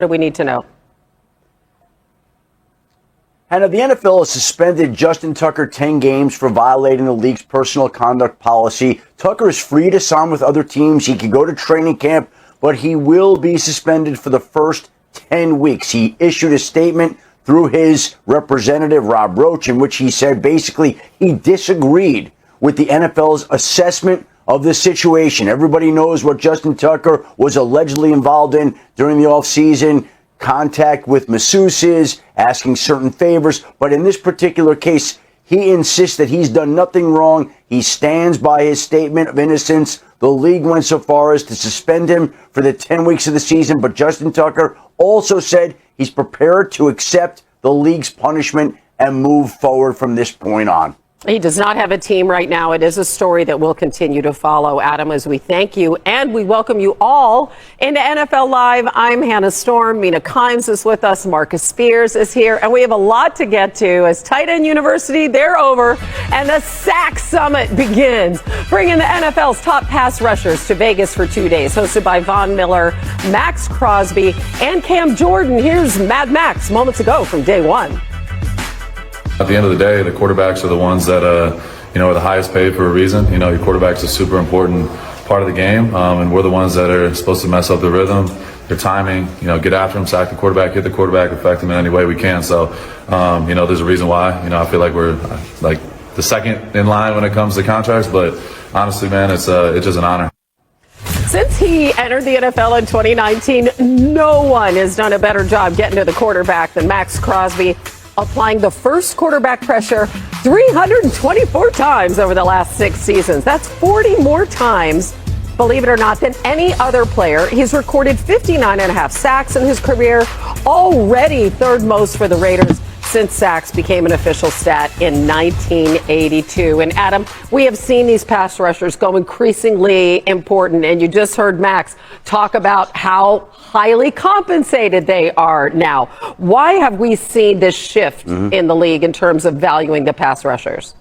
do we need to know? Hannah, the NFL has suspended Justin Tucker 10 games for violating the league's personal conduct policy. Tucker is free to sign with other teams. He can go to training camp, but he will be suspended for the first 10 weeks. He issued a statement through his representative, Rob Roach, in which he said basically he disagreed with the NFL's assessment of the situation. Everybody knows what Justin Tucker was allegedly involved in during the offseason. Contact with masseuses, asking certain favors. But in this particular case, he insists that he's done nothing wrong. He stands by his statement of innocence. The league went so far as to suspend him for the 10 weeks of the season. But Justin Tucker also said he's prepared to accept the league's punishment and move forward from this point on. He does not have a team right now. It is a story that we'll continue to follow, Adam, as we thank you. And we welcome you all into NFL Live. I'm Hannah Storm. Mina Kimes is with us. Marcus Spears is here. And we have a lot to get to as Tight End University, they're over. And the Sack Summit begins, bringing the NFL's top pass rushers to Vegas for 2 days. Hosted by Von Miller, Max Crosby, and Cam Jordan. Here's Mad Max moments ago from day one. At the end of the day, the quarterbacks are the ones that, are the highest paid for a reason. Your quarterback's a super important part of the game, and we're the ones that are supposed to mess up the rhythm, their timing, get after them, sack the quarterback, hit the quarterback, affect them in any way we can. So, there's a reason why, I feel like we're like the second in line when it comes to contracts, but honestly, man, it's just an honor. Since he entered the NFL in 2019, no one has done a better job getting to the quarterback than Max Crosby, applying the first quarterback pressure 324 times over the last 6 seasons. That's 40 more times, believe it or not, than any other player. He's recorded 59.5 sacks in his career, already third most for the Raiders since sacks became an official stat in 1982. And Adam, we have seen these pass rushers go increasingly important, and you just heard Max talk about how highly compensated they are now. Why have we seen this shift in the league in terms of valuing the pass rushers?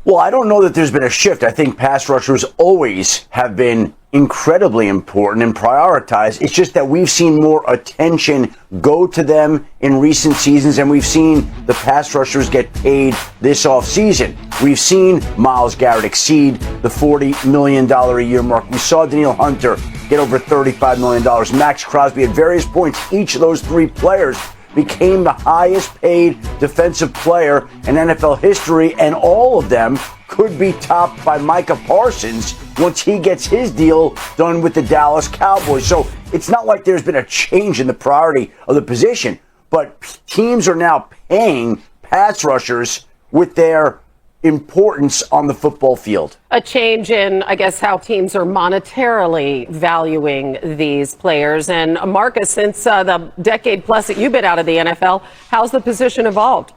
Well, I don't know that there's been a shift. I think pass rushers always have been incredibly important and prioritized. It's just that we've seen more attention go to them in recent seasons, and we've seen the pass rushers get paid this offseason. We've seen Myles Garrett exceed the $40 million a year mark. We saw Danielle Hunter get over $35 million. Max Crosby, at various points, each of those three players became the highest paid defensive player in NFL history, and all of them could be topped by Micah Parsons once he gets his deal done with the Dallas Cowboys. So it's not like there's been a change in the priority of the position, but teams are now paying pass rushers with their importance on the football field. A change in, I guess, how teams are monetarily valuing these players. And Marcus, since the decade plus that you've been out of the NFL, how's the position evolved?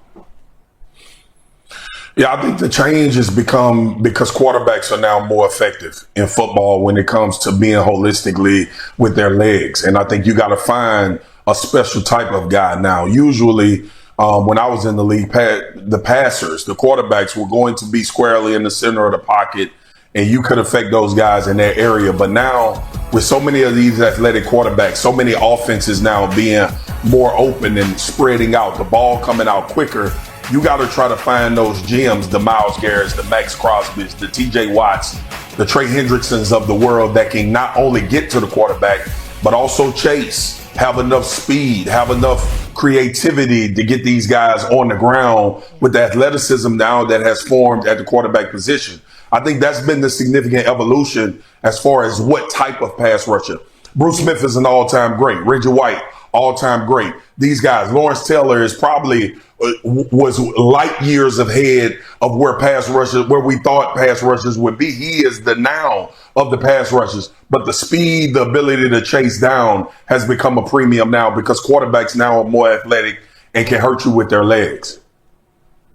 Yeah, I think the change has become because quarterbacks are now more effective in football when it comes to being holistically with their legs. And I think you got to find a special type of guy now. Usually, when I was in the league, the passers, the quarterbacks were going to be squarely in the center of the pocket, and you could affect those guys in that area. But now, with so many of these athletic quarterbacks, so many offenses now being more open and spreading out, the ball coming out quicker, you got to try to find those gems, the Myles Garretts, the Max Crosbys, the TJ Watts, the Trey Hendricksons of the world that can not only get to the quarterback, but also chase, have enough speed, have enough creativity to get these guys on the ground with the athleticism now that has formed at the quarterback position. I think that's been the significant evolution as far as what type of pass rusher. Bruce Smith is an all-time great. Reggie White, all-time great. These guys, Lawrence Taylor is probably was light years ahead of where we thought pass rushers would be. He is the now of the pass rushers, but the speed, the ability to chase down has become a premium now because quarterbacks now are more athletic and can hurt you with their legs.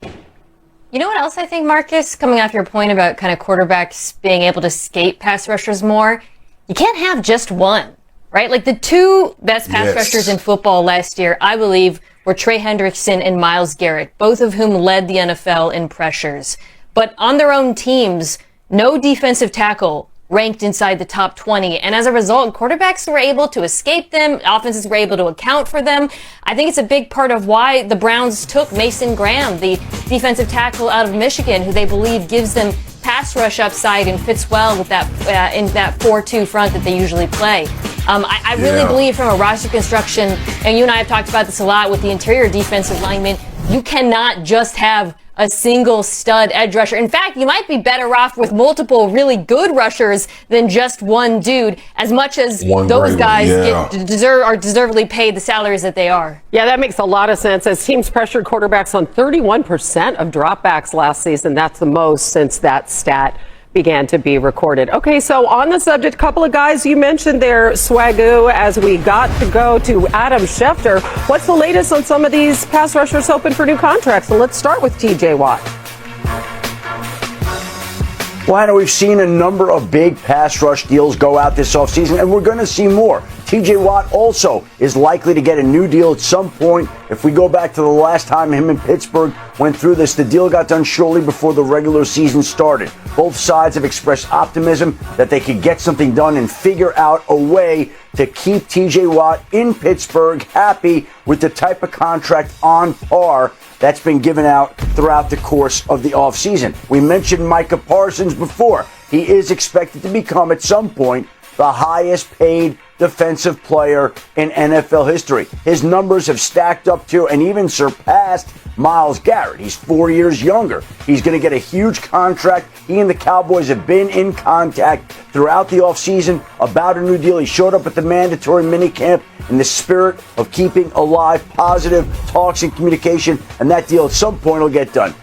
You know what else I think, Marcus, coming off your point about kind of quarterbacks being able to skate pass rushers more, you can't have just one, right? Like the two best pass rushers in football last year, I believe, were Trey Hendrickson and Myles Garrett, both of whom led the NFL in pressures. But on their own teams, no defensive tackle ranked inside the top 20. And as a result, quarterbacks were able to escape them. Offenses were able to account for them. I think it's a big part of why the Browns took Mason Graham, the defensive tackle out of Michigan, who they believe gives them pass rush upside and fits well with that in that 4-2 front that they usually play. I really believe from a roster construction, and you and I have talked about this a lot with the interior defensive linemen, you cannot just have a single stud edge rusher. In fact, you might be better off with multiple really good rushers than just one dude, as much as those guys are deservedly paid the salaries that they are. Yeah, that makes a lot of sense. As teams pressured quarterbacks on 31% of dropbacks last season, that's the most since that stat began to be recorded. Okay, so on the subject, a couple of guys you mentioned there, Swagoo, as we got to go to Adam Schefter. What's the latest on some of these pass rushers hoping for new contracts? And let's start with TJ Watt. Well, Hannah, we've seen a number of big pass rush deals go out this offseason, and we're going to see more. TJ Watt also is likely to get a new deal at some point. If we go back to the last time him and Pittsburgh went through this, the deal got done shortly before the regular season started. Both sides have expressed optimism that they could get something done and figure out a way to keep TJ Watt in Pittsburgh happy with the type of contract on par that's been given out throughout the course of the offseason. We mentioned Micah Parsons before. He is expected to become, at some point, the highest paid defensive player in NFL history. His numbers have stacked up to and even surpassed Myles Garrett. He's 4 years younger. He's going to get a huge contract. He and the Cowboys have been in contact throughout the offseason about a new deal. He showed up at the mandatory minicamp in the spirit of keeping alive positive talks and communication, and that deal at some point will get done.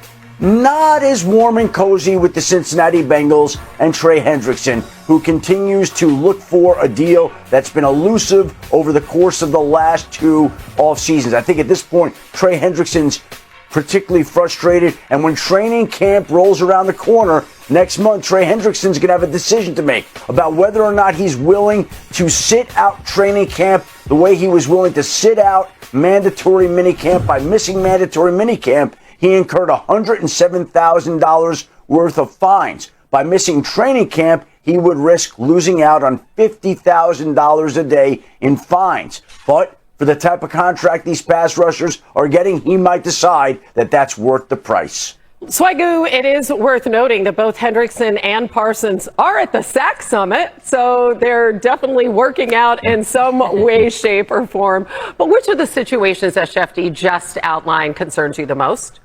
Not as warm and cozy with the Cincinnati Bengals and Trey Hendrickson, who continues to look for a deal that's been elusive over the course of the last two off seasons. I think at this point, Trey Hendrickson's particularly frustrated, and when training camp rolls around the corner next month, Trey Hendrickson's going to have a decision to make about whether or not he's willing to sit out training camp the way he was willing to sit out mandatory minicamp. By missing mandatory minicamp, he incurred $107,000 worth of fines. By missing training camp, he would risk losing out on $50,000 a day in fines. But for the type of contract these pass rushers are getting, he might decide that that's worth the price. Swagoo, it is worth noting that both Hendrickson and Parsons are at the SAC Summit, so they're definitely working out in some way, shape, or form. But which of the situations that Shefty just outlined concerns you the most?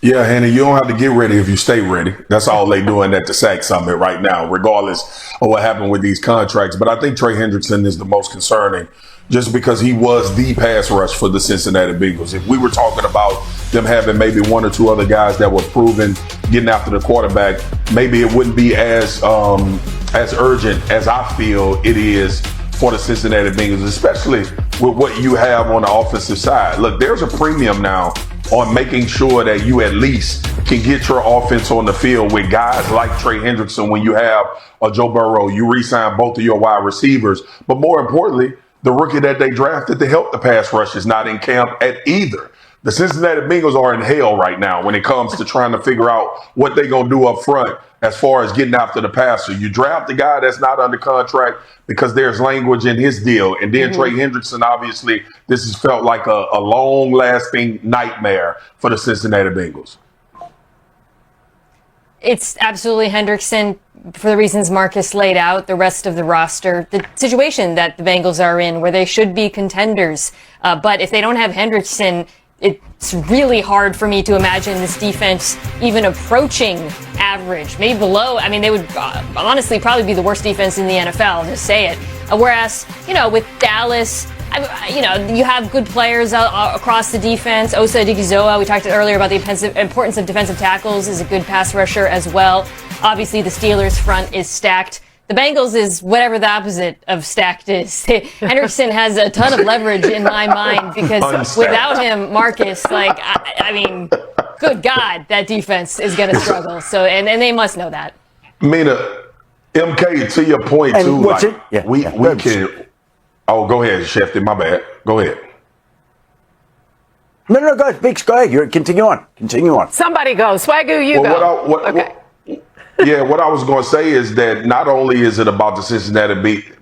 Yeah, Hannah, you don't have to get ready if you stay ready. That's all they doing at the SAC Summit right now, regardless of what happened with these contracts. But I think Trey Hendrickson is the most concerning just because he was the pass rush for the Cincinnati Bengals. If we were talking about them having maybe one or two other guys that were proven getting after the quarterback, maybe it wouldn't be as urgent as I feel it is for the Cincinnati Bengals, especially with what you have on the offensive side. Look, there's a premium now on making sure that you at least can get your offense on the field with guys like Trey Hendrickson. When you have a Joe Burrow, you re-sign both of your wide receivers. But more importantly, the rookie that they drafted to help the pass rush is not in camp at either. The Cincinnati Bengals are in hell right now when it comes to trying to figure out what they're going to do up front as far as getting after the passer. You draft the guy that's not under contract because there's language in his deal. And then Trey Hendrickson, obviously, this has felt like a long-lasting nightmare for the Cincinnati Bengals. It's absolutely Hendrickson for the reasons Marcus laid out, the rest of the roster, the situation that the Bengals are in where they should be contenders. But if they don't have Hendrickson, it's really hard for me to imagine this defense even approaching average, maybe below. I mean, they would honestly probably be the worst defense in the NFL, I'll just say it. Whereas, with Dallas, you have good players across the defense. Osa Odighizola, we talked earlier about the importance of defensive tackles, is a good pass rusher as well. Obviously, the Steelers' front is stacked. The Bengals is whatever the opposite of stacked is. Henderson has a ton of leverage in my mind because without him, Marcus, I mean, good God, that defense is going to struggle. So, and they must know that. Mina, MK, to your point, and too, we can... Oh, go ahead, Shefty, my bad. Go ahead. No, go ahead. Biggs, go ahead. Continue on. Somebody go. Swagoo, you go. Okay. Yeah, what I was going to say is that not only is it about the Cincinnati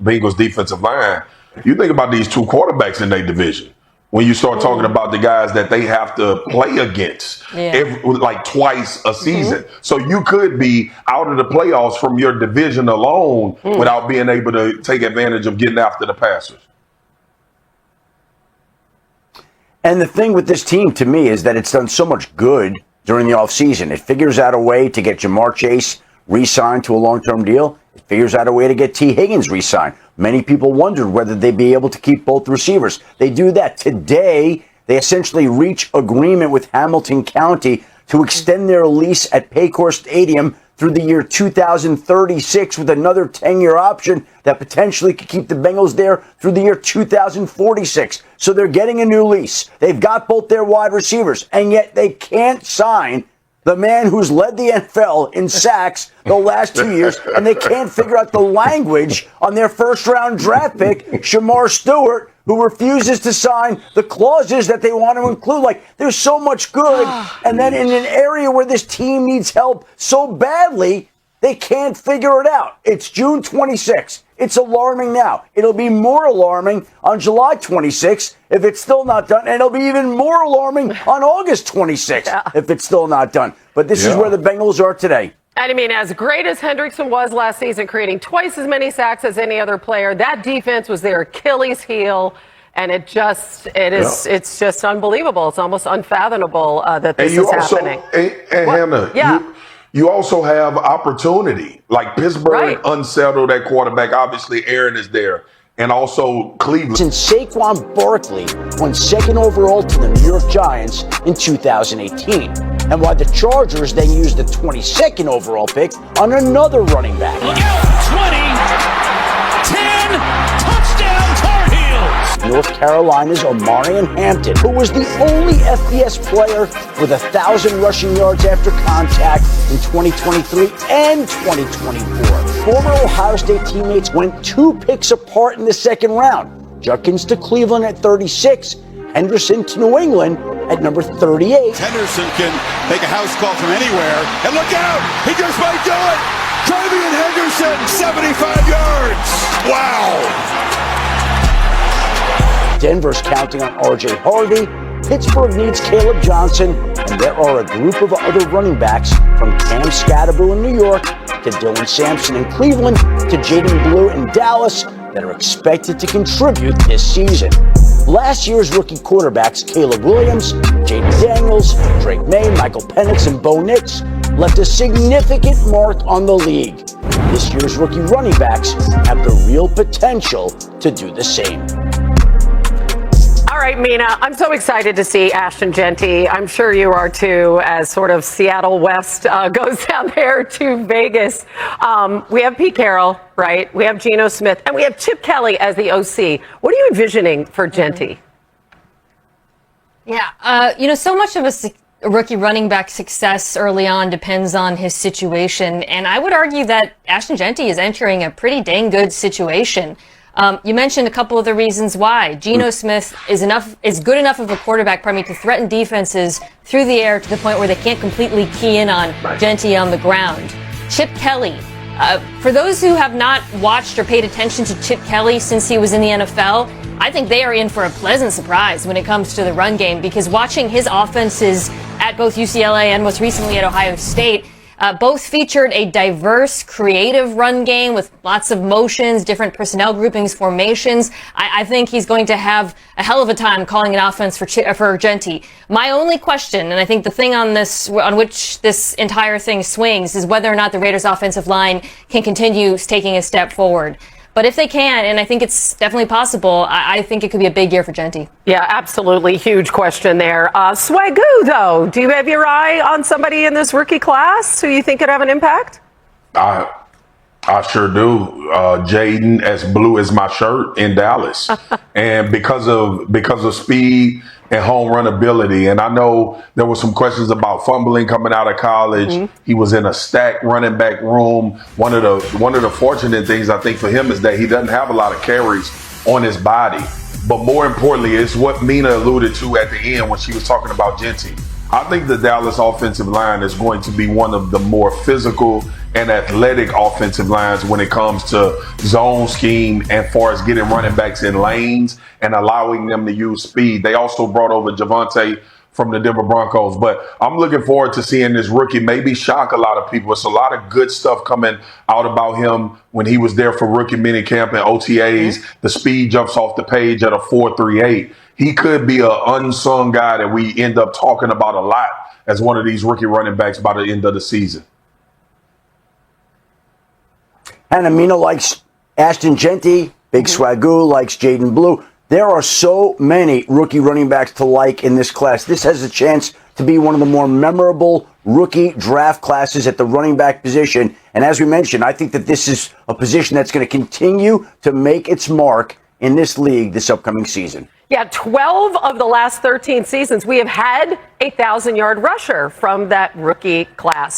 Bengals defensive line, you think about these two quarterbacks in their division. When you start talking about the guys that they have to play against like twice a season. So you could be out of the playoffs from your division alone without being able to take advantage of getting after the passers. And the thing with this team, to me, is that it's done so much good during the offseason. It figures out a way to get Jamar Chase re-signed to a long-term deal. It figures out a way to get T. Higgins re-signed. Many people wondered whether they'd be able to keep both receivers. They do that. Today, they essentially reach agreement with Hamilton County to extend their lease at Paycor Stadium through the year 2036 with another 10-year option that potentially could keep the Bengals there through the year 2046. So they're getting a new lease. They've got both their wide receivers, and yet they can't sign the man who's led the NFL in sacks the last 2 years, and they can't figure out the language on their first-round draft pick, Shamar Stewart, who refuses to sign the clauses that they want to include. Like, there's so much good, and then in an area where this team needs help so badly, they can't figure it out. It's June 26th. It's alarming now. It'll be more alarming on July 26th if it's still not done, and it'll be even more alarming on August 26th if it's still not done. But this is where the Bengals are today. And I mean, as great as Hendrickson was last season, creating twice as many sacks as any other player, that defense was their Achilles heel. And it's just unbelievable. It's almost unfathomable that this is happening. And Hannah, you also have opportunity. Like Pittsburgh unsettled that quarterback. Obviously, Aaron is there. And also Cleveland. Since Saquon Barkley went second overall to the New York Giants in 2018. And why the Chargers then used the 22nd overall pick on another running back. Look out, 20, 10, touchdown Tar Heels. North Carolina's Omarion Hampton, who was the only FBS player with 1,000 rushing yards after contact in 2023 and 2024. Former Ohio State teammates went 2 picks apart in the second round. Judkins to Cleveland at 36, Henderson to New England at number 38. Henderson can make a house call from anywhere. And look out! He just might do it! Travian Henderson, 75 yards! Wow! Denver's counting on R.J. Harvey. Pittsburgh needs Caleb Johnson. And there are a group of other running backs from Cam Scatterbo in New York to Dylan Sampson in Cleveland to Jaden Blue in Dallas that are expected to contribute this season. Last year's rookie quarterbacks, Caleb Williams, Jaden Daniels, Drake May, Michael Penix, and Bo Nix, left a significant mark on the league. This year's rookie running backs have the real potential to do the same. All right, Mina, I'm so excited to see Ashton Jeanty. I'm sure you are too, as sort of Seattle West goes down there to Vegas. We have Pete Carroll, right? We have Geno Smith, and we have Chip Kelly as the OC. What are you envisioning for Jeanty? Yeah, so much of a rookie running back success early on depends on his situation, and I would argue that Ashton Jeanty is entering a pretty dang good situation. You mentioned a couple of the reasons why. Geno Smith is good enough of a quarterback, to threaten defenses through the air to the point where they can't completely key in on Jeanty on the ground. Chip Kelly. For those who have not watched or paid attention to Chip Kelly since he was in the NFL, I think they are in for a pleasant surprise when it comes to the run game, because watching his offenses at both UCLA and most recently at Ohio State, both featured a diverse, creative run game with lots of motions, different personnel groupings, formations. I think he's going to have a hell of a time calling an offense for Jeanty. My only question, and I think the thing on which this entire thing swings, is whether or not the Raiders' offensive line can continue taking a step forward. But if they can, and I think it's definitely possible, I think it could be a big year for Jeanty. Yeah, absolutely. Huge question there. Swagoo, though, do you have your eye on somebody in this rookie class who you think could have an impact? I sure do. Jaden, as blue as my shirt in Dallas. And because of speed and home run ability. And I know there were some questions about fumbling coming out of college. Mm-hmm. He was in a stacked running back room. One of the fortunate things I think for him is that he doesn't have a lot of carries on his body. But more importantly, it's what Mina alluded to at the end when she was talking about Jeanty. I think the Dallas offensive line is going to be one of the more physical and athletic offensive lines when it comes to zone scheme and far as getting running backs in lanes and allowing them to use speed. They also brought over Javonte from the Denver Broncos, but I'm looking forward to seeing this rookie maybe shock a lot of people. It's a lot of good stuff coming out about him when he was there for rookie minicamp and OTAs. The speed jumps off the page at a 4.38. He could be an unsung guy that we end up talking about a lot as one of these rookie running backs by the end of the season. And Amina likes Ashton Genty. Big Swagoo likes Jaden Blue. There are so many rookie running backs to like in this class. This has a chance to be one of the more memorable rookie draft classes at the running back position. And as we mentioned, I think that this is a position that's going to continue to make its mark in this league this upcoming season. Yeah, 12 of the last 13 seasons, we have had a 1,000-yard rusher from that rookie class.